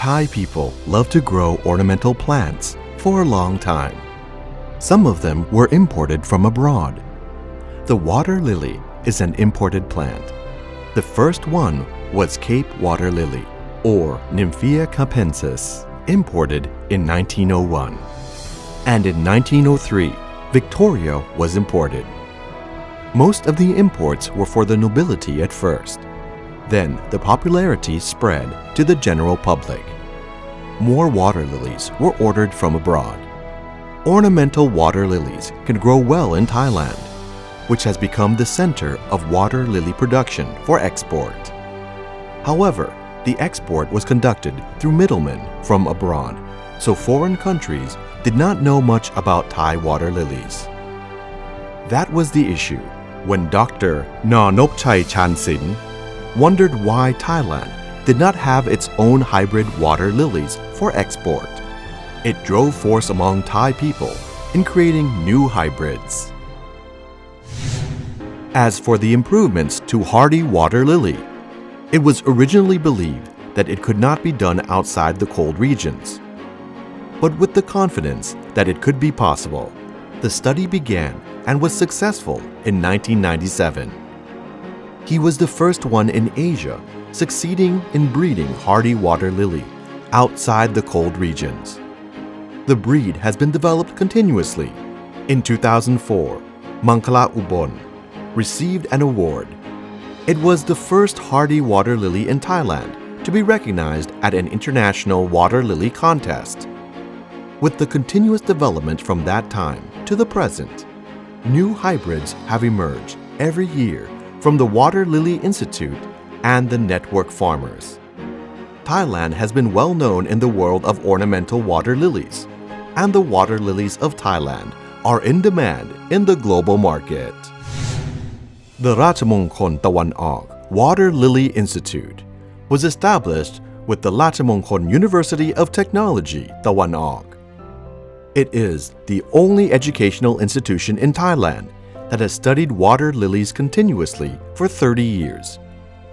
Thai people love to grow ornamental plants for a long time. Some of them were imported from abroad. The water lily is an imported plant. The first one was Cape water lily, or Nymphea capensis, imported in 1901. And in 1903, Victoria was imported. Most of the imports were for the nobility at first. Then the popularity spread to the general public. More water lilies were ordered from abroad. Ornamental water lilies can grow well in Thailand, which has become the center of water lily production for export. However, the export was conducted through middlemen from abroad, so foreign countries did not know much about Thai water lilies. That was the issue when Dr. Nopchai Chansin wondered why Thailand did not have its own hybrid water lilies for export. It drove force among Thai people in creating new hybrids. As for the improvements to hardy water lily, it was originally believed that it could not be done outside the cold regions. But with the confidence that it could be possible, the study began and was successful in 1997. He was the first one in Asia succeeding in breeding hardy water lily outside the cold regions. The breed has been developed continuously. In 2004, Mankala Ubon received an award. It was the first hardy water lily in Thailand to be recognized at an international water lily contest. With the continuous development from that time to the present, new hybrids have emerged every year from the Waterlily Institute and the network farmers. Thailand has been well known in the world of ornamental water lilies, and the water lilies of Thailand are in demand in the global market. The Ratchamongkol Tawan Ok Water Lily Institute was established with the Ratchamongkol University of Technology Tawan Ok. It is the only educational institution in Thailand that has studied water lilies continuously for 30 years.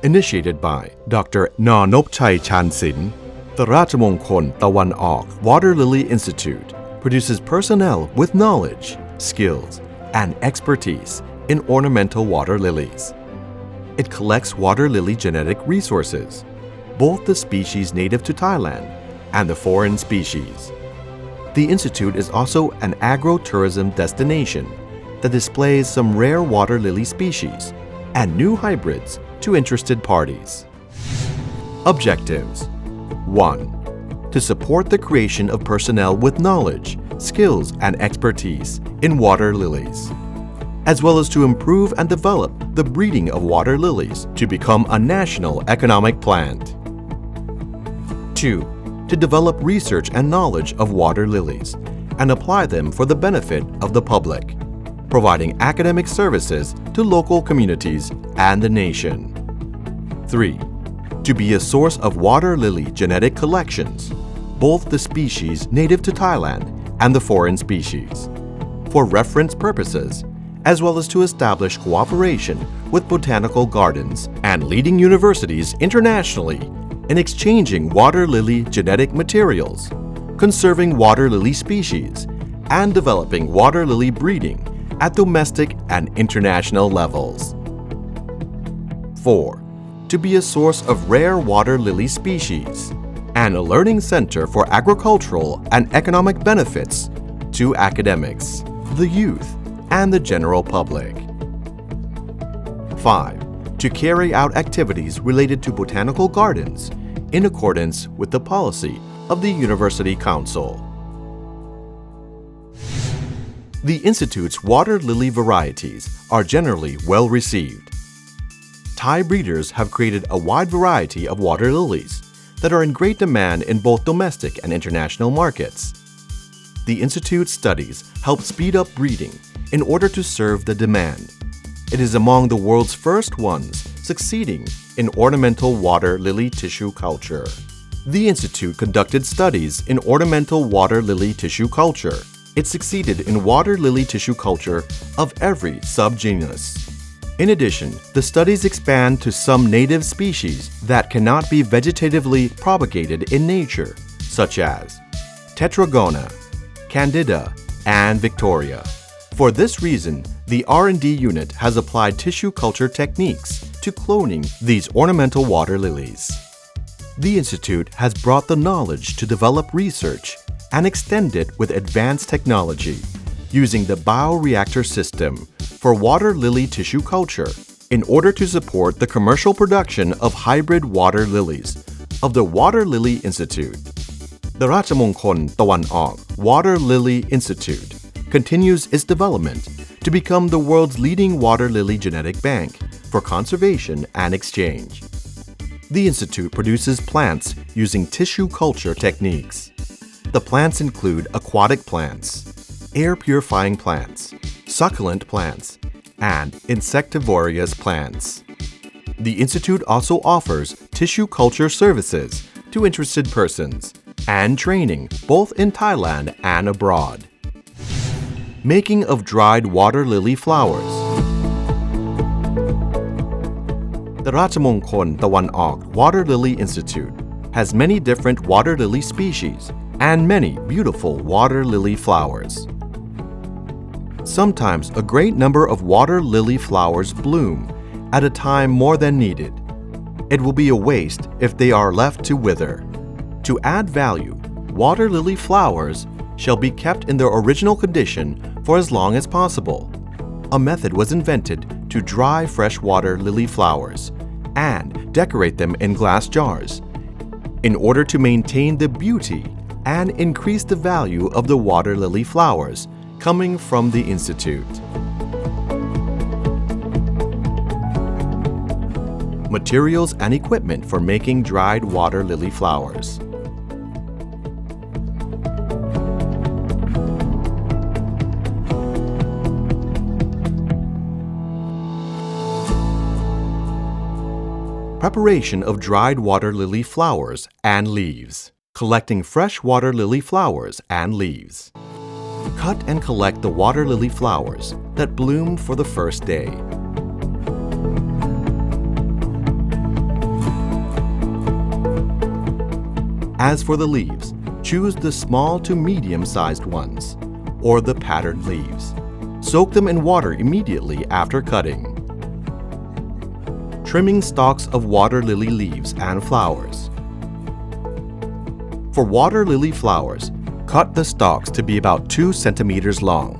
Initiated by Dr. Nopchai Chansin, the Ratchamongkol Tawan Ok Water Lily Institute produces personnel with knowledge, skills, and expertise in ornamental water lilies. It collects water lily genetic resources, both the species native to Thailand and the foreign species. The institute is also an agro-tourism destination that displays some rare water lily species and new hybrids to interested parties. Objectives: 1. To support the creation of personnel with knowledge, skills, and expertise in water lilies, as well as to improve and develop the breeding of water lilies to become a national economic plant. 2. To develop research and knowledge of water lilies and apply them for the benefit of the public, providing academic services to local communities and the nation. 3. To be a source of water lily genetic collections, both the species native to Thailand and the foreign species, for reference purposes, as well as to establish cooperation with botanical gardens and leading universities internationally in exchanging water lily genetic materials, conserving water lily species, and developing water lily breeding at domestic and international levels. 4. To be a source of rare water lily species and a learning center for agricultural and economic benefits to academics, the youth, and the general public. 5. To carry out activities related to botanical gardens in accordance with the policy of the University Council. The Institute's water lily varieties are generally well received. Thai breeders have created a wide variety of water lilies that are in great demand in both domestic and international markets. The Institute's studies help speed up breeding in order to serve the demand. It is among the world's first ones succeeding in ornamental water lily tissue culture. The Institute conducted studies in ornamental water lily tissue culture. It succeeded in water lily tissue culture of every subgenus. In addition, the studies expand to some native species that cannot be vegetatively propagated in nature, such as Tetragona, Candida, and Victoria. For this reason, the R&D unit has applied tissue culture techniques to cloning these ornamental water lilies. The Institute has brought the knowledge to develop research and extend it with advanced technology using the bioreactor system for water lily tissue culture in order to support the commercial production of hybrid water lilies of the Waterlily Institute. The Rachamongkol Tawan Ok Waterlily Institute continues its development to become the world's leading water lily genetic bank for conservation and exchange. The Institute produces plants using tissue culture techniques. The plants include aquatic plants, air-purifying plants, succulent plants, and insectivorous plants. The Institute also offers tissue culture services to interested persons and training both in Thailand and abroad. Making of dried water lily flowers. The Rachamongkol Tawan Ok Water Lily Institute has many different water lily species and many beautiful water lily flowers. Sometimes a great number of water lily flowers bloom at a time more than needed. It will be a waste if they are left to wither. To add value, water lily flowers shall be kept in their original condition for as long as possible. A method was invented to dry freshwater lily flowers and decorate them in glass jars in order to maintain the beauty and increase the value of the water lily flowers coming from the Institute. Materials and equipment for making dried water lily flowers. Preparation of dried water lily flowers and leaves. Collecting fresh water lily flowers and leaves. Cut and collect the water lily flowers that bloom for the first day. As for the leaves, choose the small to medium-sized ones, or the patterned leaves. Soak them in water immediately after cutting. Trimming stalks of water lily leaves and flowers. For water lily flowers, cut the stalks to be about 2 centimeters long.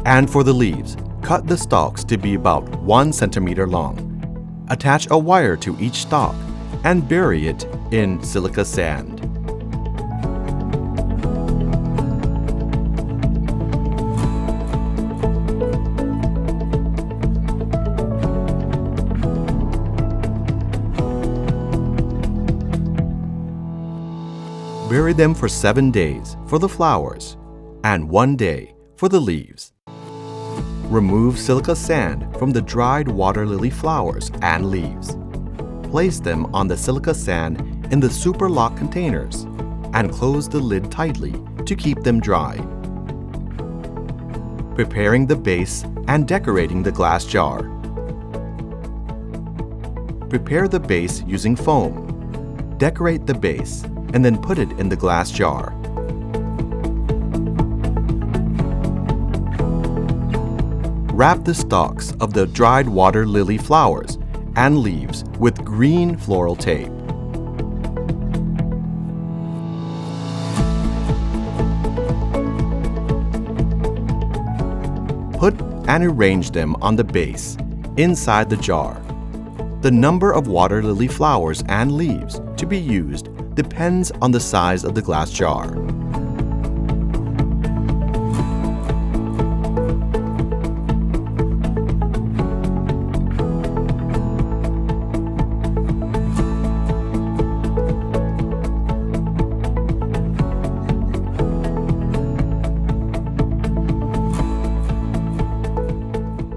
And for the leaves, cut the stalks to be about 1 centimeter long. Attach a wire to each stalk and bury it in silica sand. Bury them for 7 days for the flowers and 1 day for the leaves. Remove silica sand from the dried water lily flowers and leaves. Place them on the silica sand in the super lock containers and close the lid tightly to keep them dry. Preparing the base and decorating the glass jar. Prepare the base using foam. Decorate the base and then put it in the glass jar. Wrap the stalks of the dried water lily flowers and leaves with green floral tape. Put and arrange them on the base, inside the jar. The number of water lily flowers and leaves to be used depends on the size of the glass jar.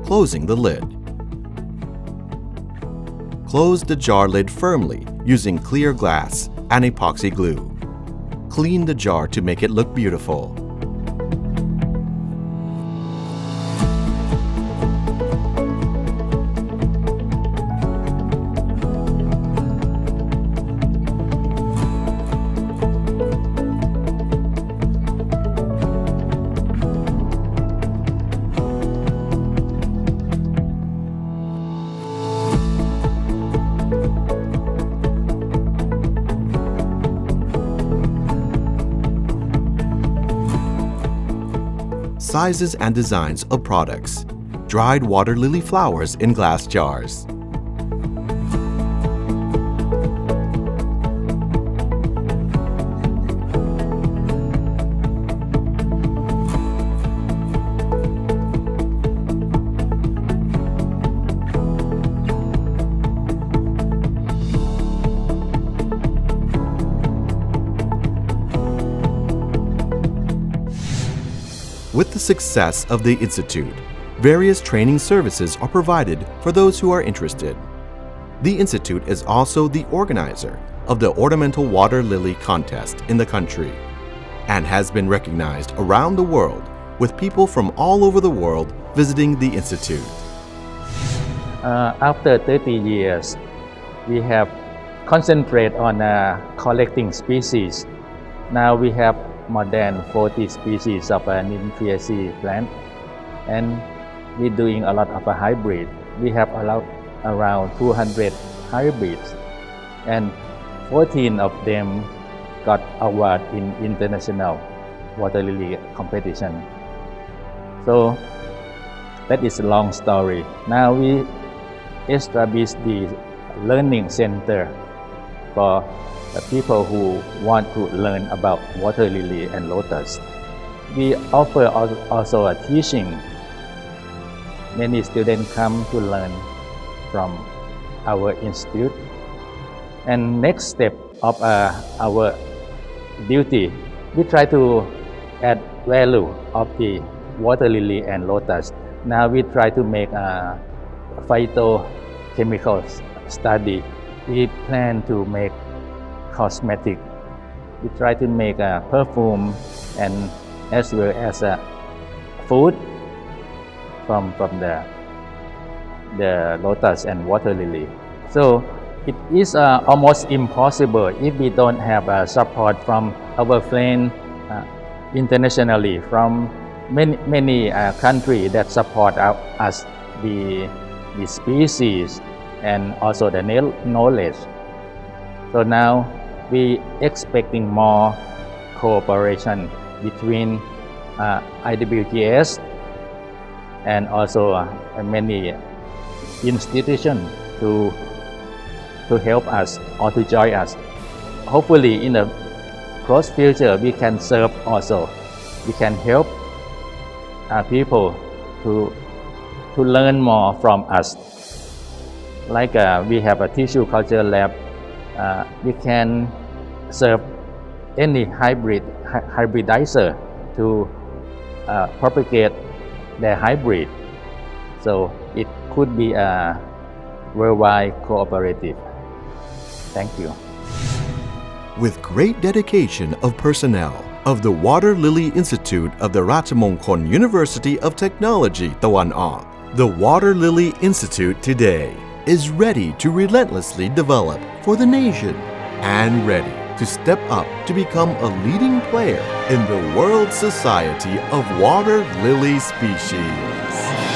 Closing the lid. Close the jar lid firmly using clear glass and epoxy glue. Clean the jar to make it look beautiful. sizes and designs of products. Dried water lily flowers in glass jars. With the success of the Institute, various training services are provided for those who are interested. The Institute is also the organizer of the Ornamental Water Lily Contest in the country and has been recognized around the world with people from all over the world visiting the Institute. After 30 years, we have concentrated on collecting species. Now we have more than 40 species of nymphaceae plant, and we're doing a lot of a hybrid. We have around 200 hybrids, and 14 of them got award in international water lily competition. So that is a long story. Now we established the learning center for the people who want to learn about water lily and lotus. We offer also a teaching. Many students come to learn from our institute. And next step of our duty, we try to add value of the water lily and lotus. Now we try to make a phytochemical study. We plan to make cosmetic. We try to make a perfume and as well as a food from the lotus and water lily. So it is almost impossible if we don't have support from our friends internationally, from many countries that support us, the species and also the knowledge. So now we expecting more cooperation between IWGS and also many institutions to help us or to join us. Hopefully in the close future we can serve also. We can help people to learn more from us. Like we have a tissue culture lab. We can serve any hybridizer to propagate their hybrid. So it could be a worldwide cooperative. Thank you. With great dedication of personnel of the Waterlily Institute of the Ratchamongkol University of Technology, Tawan Ok, the Waterlily Institute today is ready to relentlessly develop for the nation and ready to step up to become a leading player in the world society of water lily species.